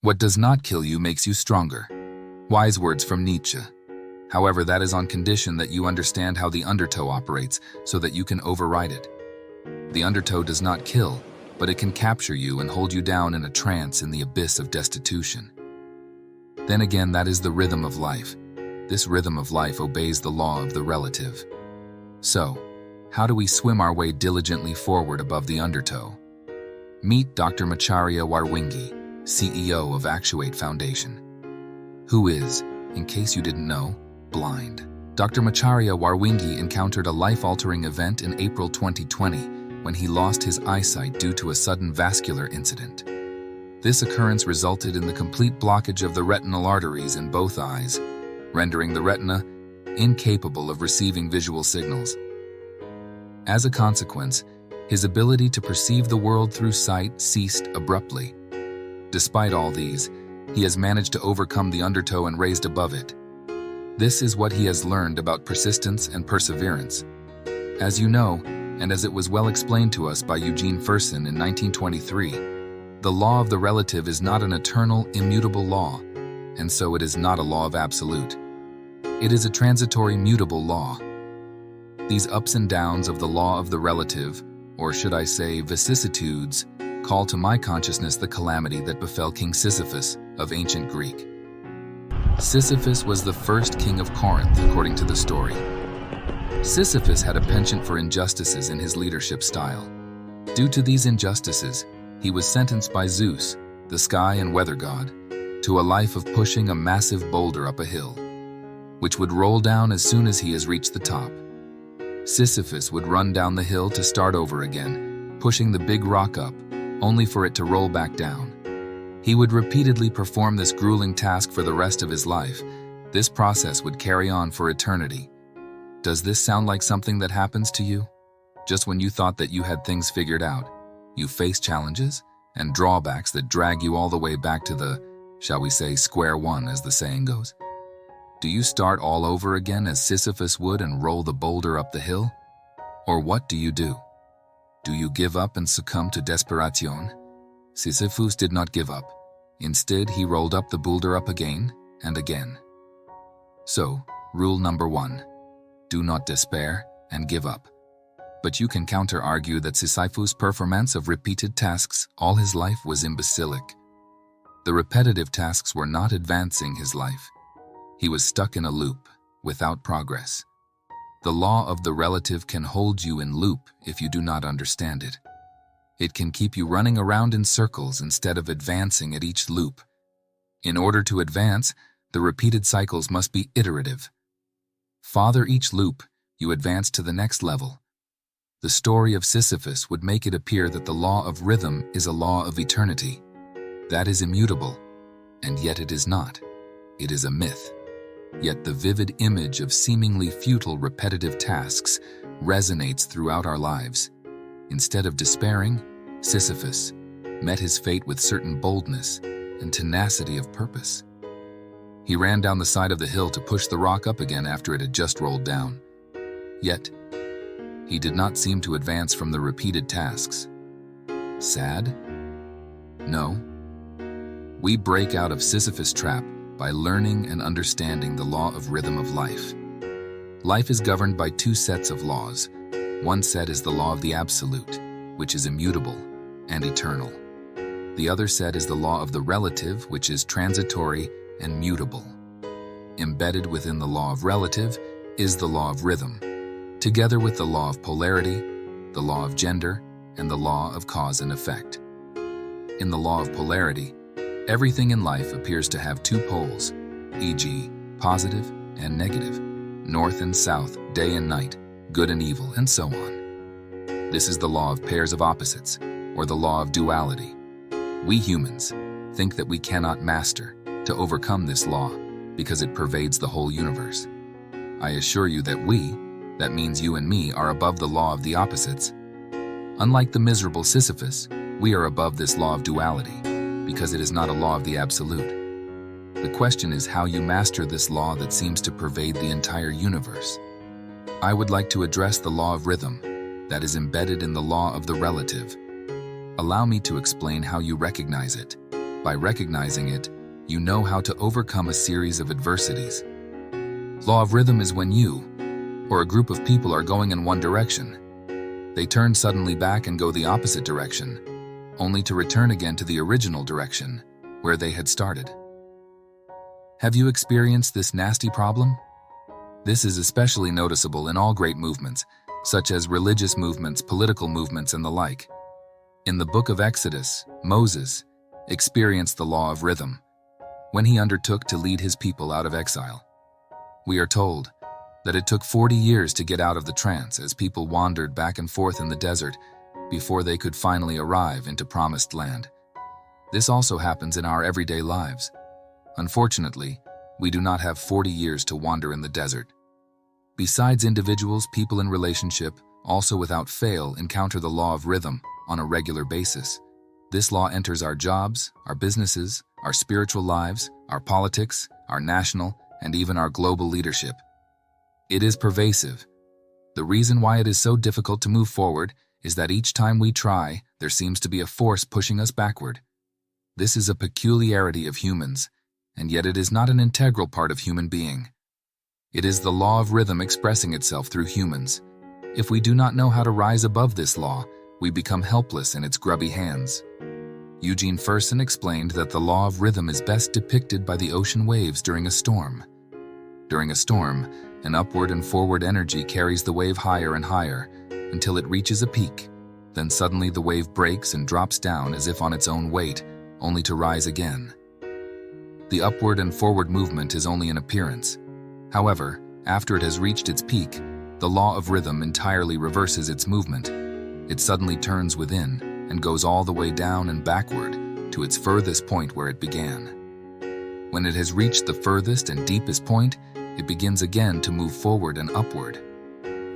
What does not kill you makes you stronger. Wise words from Nietzsche. However, that is on condition that you understand how the undertow operates so that you can override it. The undertow does not kill, but it can capture you and hold you down in a trance in the abyss of destitution. Then again, that is the rhythm of life. This rhythm of life obeys the law of the relative. So, how do we swim our way diligently forward above the undertow? Meet Dr. Macharia Waruingi, CEO of Actuate Foundation. Who is, in case you didn't know, blind. Dr. Macharia Waruingi encountered a life-altering event in April 2020 when he lost his eyesight due to a sudden vascular incident. This occurrence resulted in the complete blockage of the retinal arteries in both eyes, rendering the retina incapable of receiving visual signals. As a consequence, his ability to perceive the world through sight ceased abruptly. Despite all these, he has managed to overcome the undertow and raised above it. This is what he has learned about persistence and perseverance. As you know, and as it was well explained to us by Eugene Fersen in 1923, the law of the relative is not an eternal, immutable law, and so it is not a law of absolute. It is a transitory, mutable law. These ups and downs of the law of the relative, or should I say vicissitudes, call to my consciousness the calamity that befell King Sisyphus of ancient Greek. Sisyphus was the first king of Corinth, according to the story. Sisyphus had a penchant for injustices in his leadership style. Due to these injustices, he was sentenced by Zeus, the sky and weather god, to a life of pushing a massive boulder up a hill, which would roll down as soon as he has reached the top. Sisyphus would run down the hill to start over again, pushing the big rock up, only for it to roll back down. He would repeatedly perform this grueling task for the rest of his life. This process would carry on for eternity. Does this sound like something that happens to you? Just when you thought that you had things figured out, you face challenges and drawbacks that drag you all the way back to the, shall we say, square one, as the saying goes? Do you start all over again as Sisyphus would and roll the boulder up the hill? Or what do you do? Do you give up and succumb to desperation? Sisyphus did not give up. Instead, he rolled up the boulder up again and again. So, rule number 1, do not despair and give up. But you can counter-argue that Sisyphus' performance of repeated tasks all his life was imbecilic. The repetitive tasks were not advancing his life. He was stuck in a loop, without progress. The law of the relative can hold you in loop if you do not understand it. It can keep you running around in circles instead of advancing at each loop. In order to advance, the repeated cycles must be iterative. Farther each loop, you advance to the next level. The story of Sisyphus would make it appear that the law of rhythm is a law of eternity. That is immutable, and yet it is not. It is a myth. Yet the vivid image of seemingly futile repetitive tasks resonates throughout our lives. Instead of despairing, Sisyphus met his fate with certain boldness and tenacity of purpose. He ran down the side of the hill to push the rock up again after it had just rolled down. Yet, he did not seem to advance from the repeated tasks. Sad? No. We break out of Sisyphus' trap by learning and understanding the law of rhythm of life. Life is governed by 2 sets of laws. One set is the law of the absolute, which is immutable and eternal. The other set is the law of the relative, which is transitory and mutable. Embedded within the law of relative is the law of rhythm, together with the law of polarity, the law of gender, and the law of cause and effect. In the law of polarity, everything in life appears to have 2 poles, e.g., positive and negative, north and south, day and night, good and evil, and so on. This is the law of pairs of opposites, or the law of duality. We humans think that we cannot master to overcome this law because it pervades the whole universe. I assure you that we, that means you and me, are above the law of the opposites. Unlike the miserable Sisyphus, we are above this law of duality, because it is not a law of the absolute. The question is how you master this law that seems to pervade the entire universe. I would like to address the law of rhythm that is embedded in the law of the relative. Allow me to explain how you recognize it. By recognizing it, you know how to overcome a series of adversities. Law of rhythm is when you, or a group of people, are going in one direction. They turn suddenly back and go the opposite direction, only to return again to the original direction, where they had started. Have you experienced this nasty problem? This is especially noticeable in all great movements, such as religious movements, political movements, and the like. In the book of Exodus, Moses experienced the law of rhythm when he undertook to lead his people out of exile. We are told that it took 40 years to get out of the trance as people wandered back and forth in the desert before they could finally arrive into promised land. This also happens in our everyday lives. Unfortunately, we do not have 40 years to wander in the desert. Besides, individuals, people in relationship also without fail encounter the law of rhythm on a regular basis. This law enters our jobs, our businesses, our spiritual lives, our politics, our national, and even our global leadership. It is pervasive. The reason why it is so difficult to move forward is that each time we try, there seems to be a force pushing us backward. This is a peculiarity of humans, and yet it is not an integral part of human being. It is the law of rhythm expressing itself through humans. If we do not know how to rise above this law, we become helpless in its grubby hands. Eugene Fersen explained that the law of rhythm is best depicted by the ocean waves during a storm. During a storm, an upward and forward energy carries the wave higher and higher until it reaches a peak. Then suddenly the wave breaks and drops down as if on its own weight, only to rise again. The upward and forward movement is only an appearance. However, after it has reached its peak, the law of rhythm entirely reverses its movement. It suddenly turns within and goes all the way down and backward to its furthest point where it began. When it has reached the furthest and deepest point, it begins again to move forward and upward.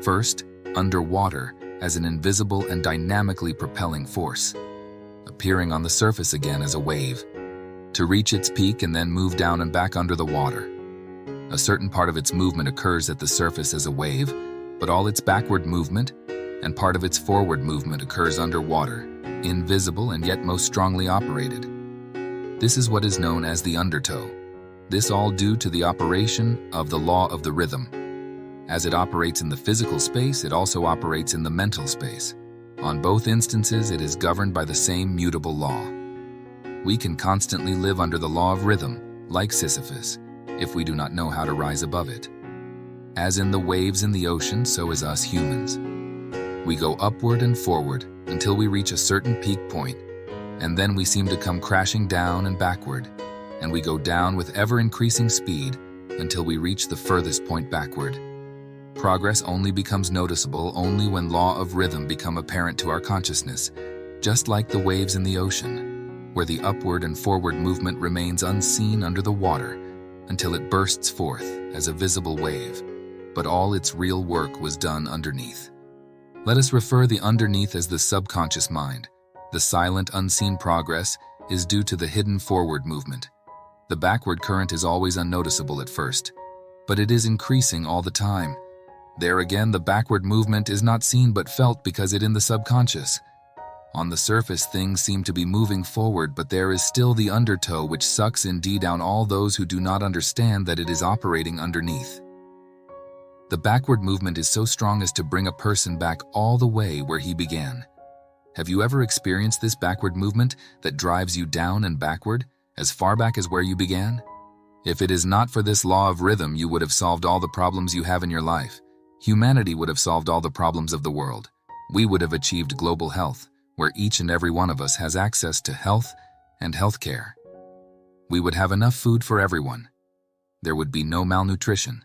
First, underwater as an invisible and dynamically propelling force, appearing on the surface again as a wave, to reach its peak and then move down and back under the water. A certain part of its movement occurs at the surface as a wave, but all its backward movement and part of its forward movement occurs underwater, invisible and yet most strongly operated. This is what is known as the undertow. This all due to the operation of the law of the rhythm. As it operates in the physical space, it also operates in the mental space. On both instances, it is governed by the same mutable law. We can constantly live under the law of rhythm, like Sisyphus, if we do not know how to rise above it. As in the waves in the ocean, so is us humans. We go upward and forward until we reach a certain peak point, and then we seem to come crashing down and backward, and we go down with ever-increasing speed until we reach the furthest point backward. Progress only becomes noticeable only when law of rhythm become apparent to our consciousness, just like the waves in the ocean, where the upward and forward movement remains unseen under the water until it bursts forth as a visible wave, but all its real work was done underneath. Let us refer the underneath as the subconscious mind. The silent, unseen progress is due to the hidden forward movement. The backward current is always unnoticeable at first, but it is increasing all the time. There again, the backward movement is not seen but felt because it in the subconscious. On the surface, things seem to be moving forward, but there is still the undertow which sucks indeed down all those who do not understand that it is operating underneath. The backward movement is so strong as to bring a person back all the way where he began. Have you ever experienced this backward movement that drives you down and backward, as far back as where you began? If it is not for this law of rhythm, you would have solved all the problems you have in your life. Humanity would have solved all the problems of the world. We would have achieved global health, where each and every one of us has access to health and health care. We would have enough food for everyone. There would be no malnutrition.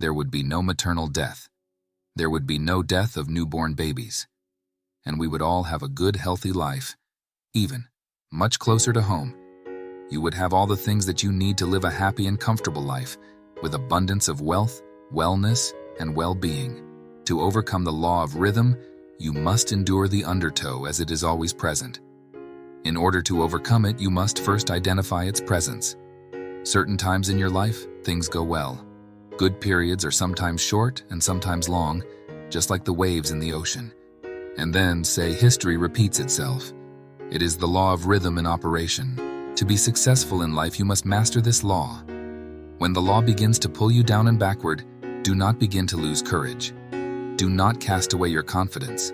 There would be no maternal death. There would be no death of newborn babies. And we would all have a good, healthy life, even much closer to home. You would have all the things that you need to live a happy and comfortable life, with abundance of wealth, wellness, and well-being. To overcome the law of rhythm, you must endure the undertow as it is always present. In order to overcome it, you must first identify its presence. Certain times in your life, things go well. Good periods are sometimes short and sometimes long, just like the waves in the ocean. And then, say, history repeats itself. It is the law of rhythm in operation. To be successful in life, you must master this law. When the law begins to pull you down and backward, do not begin to lose courage. Do not cast away your confidence.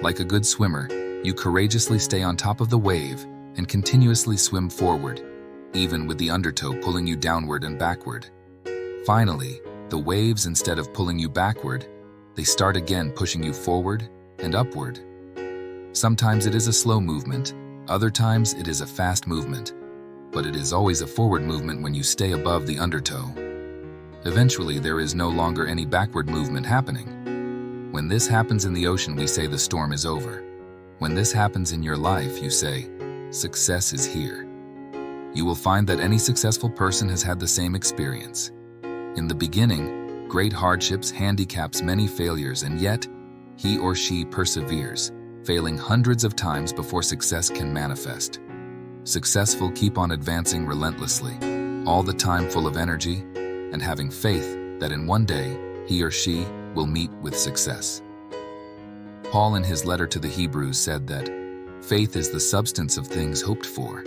Like a good swimmer, you courageously stay on top of the wave and continuously swim forward, even with the undertow pulling you downward and backward. Finally, the waves, instead of pulling you backward, they start again pushing you forward and upward. Sometimes it is a slow movement, other times it is a fast movement, but it is always a forward movement when you stay above the undertow. Eventually, there is no longer any backward movement happening. When this happens in the ocean, we say the storm is over. When this happens in your life, you say, success is here. You will find that any successful person has had the same experience. In the beginning, great hardships, handicaps, many failures, and yet, he or she perseveres, failing hundreds of times before success can manifest. Successful keep on advancing relentlessly, all the time full of energy, and having faith that in one day, he or she will meet with success. Paul, in his letter to the Hebrews, said that faith is the substance of things hoped for.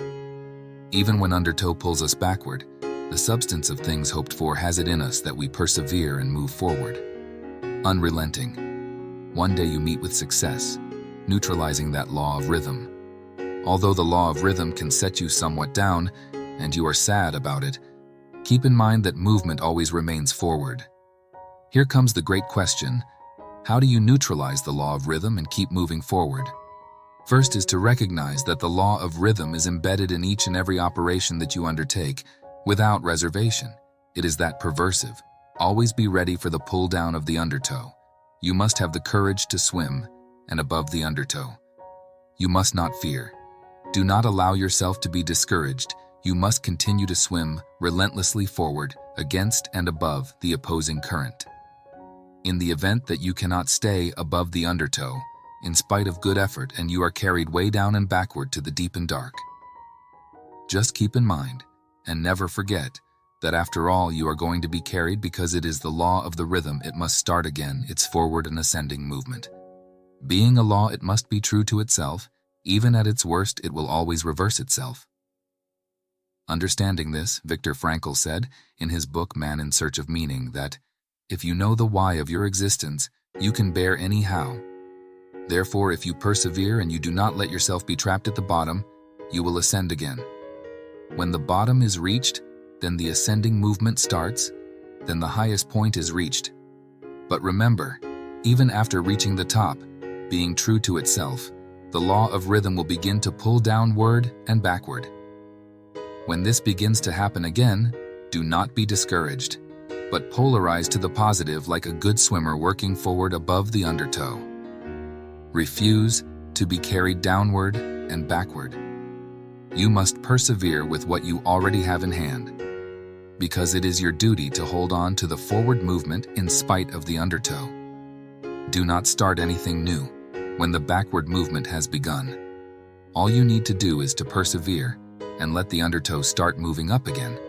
Even when undertow pulls us backward, the substance of things hoped for has it in us that we persevere and move forward. Unrelenting. One day you meet with success, neutralizing that law of rhythm. Although the law of rhythm can set you somewhat down, and you are sad about it, keep in mind that movement always remains forward. Here comes the great question: how do you neutralize the law of rhythm and keep moving forward? First is to recognize that the law of rhythm is embedded in each and every operation that you undertake, without reservation. It is that perversive. Always be ready for the pull down of the undertow. You must have the courage to swim and above the undertow. You must not fear. Do not allow yourself to be discouraged. You must continue to swim relentlessly forward against and above the opposing current. In the event that you cannot stay above the undertow, in spite of good effort, and you are carried way down and backward to the deep and dark, just keep in mind and never forget that after all you are going to be carried, because it is the law of the rhythm. It must start again its forward and ascending movement. Being a law, it must be true to itself. Even at its worst, it will always reverse itself. Understanding this, Viktor Frankl said in his book Man in Search of Meaning that, if you know the why of your existence, you can bear any how. Therefore, if you persevere and you do not let yourself be trapped at the bottom, you will ascend again. When the bottom is reached, then the ascending movement starts, then the highest point is reached. But remember, even after reaching the top, being true to itself, the law of rhythm will begin to pull downward and backward. When this begins to happen again, do not be discouraged, but polarize to the positive like a good swimmer working forward above the undertow. Refuse to be carried downward and backward. You must persevere with what you already have in hand, because it is your duty to hold on to the forward movement in spite of the undertow. Do not start anything new when the backward movement has begun. All you need to do is to persevere and let the undertow start moving up again.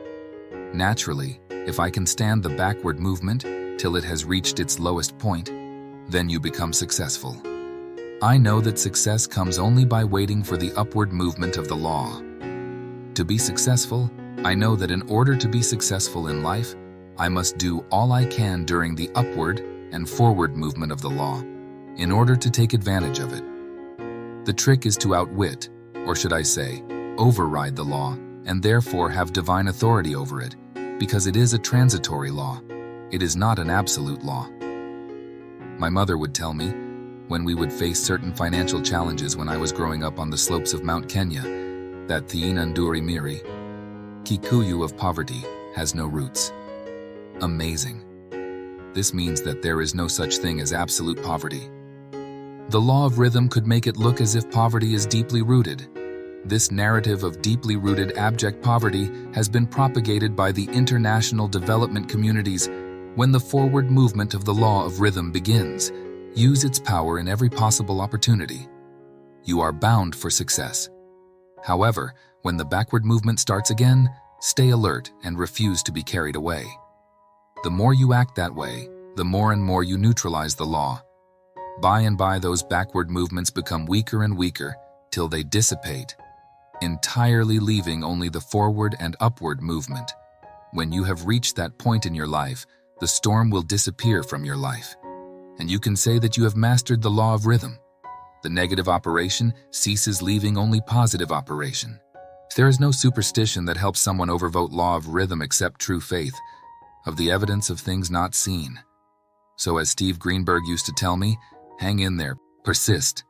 Naturally, if I can stand the backward movement till it has reached its lowest point, then you become successful. I know that success comes only by waiting for the upward movement of the law. To be successful, I know that in order to be successful in life, I must do all I can during the upward and forward movement of the law, in order to take advantage of it. The trick is to outwit, or should I say, override the law, and therefore have divine authority over it, because it is a transitory law. It is not an absolute law. My mother would tell me, when we would face certain financial challenges when I was growing up on the slopes of Mount Kenya, that Thiinanduri Miri, Kikuyu of poverty, has no roots. Amazing. This means that there is no such thing as absolute poverty. The law of rhythm could make it look as if poverty is deeply rooted. This narrative of deeply rooted abject poverty has been propagated by the international development communities. When the forward movement of the law of rhythm begins, use its power in every possible opportunity. You are bound for success. However, when the backward movement starts again, stay alert and refuse to be carried away. The more you act that way, the more and more you neutralize the law. By and by, those backward movements become weaker and weaker till they dissipate, entirely leaving only the forward and upward movement. When you have reached that point in your life, the storm will disappear from your life, and you can say that you have mastered the law of rhythm. The negative operation ceases, leaving only positive operation. There is no superstition that helps someone overvote law of rhythm except true faith, of the evidence of things not seen. So as Steve Greenberg used to tell me, hang in there, persist.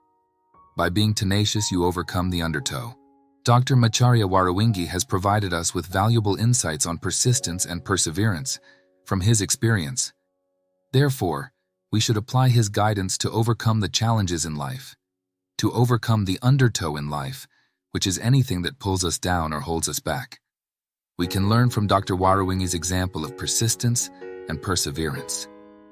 By being tenacious, you overcome the undertow. Dr. Macharia Waruingi has provided us with valuable insights on persistence and perseverance from his experience. Therefore, we should apply his guidance to overcome the challenges in life, to overcome the undertow in life, which is anything that pulls us down or holds us back. We can learn from Dr. Waruingi's example of persistence and perseverance.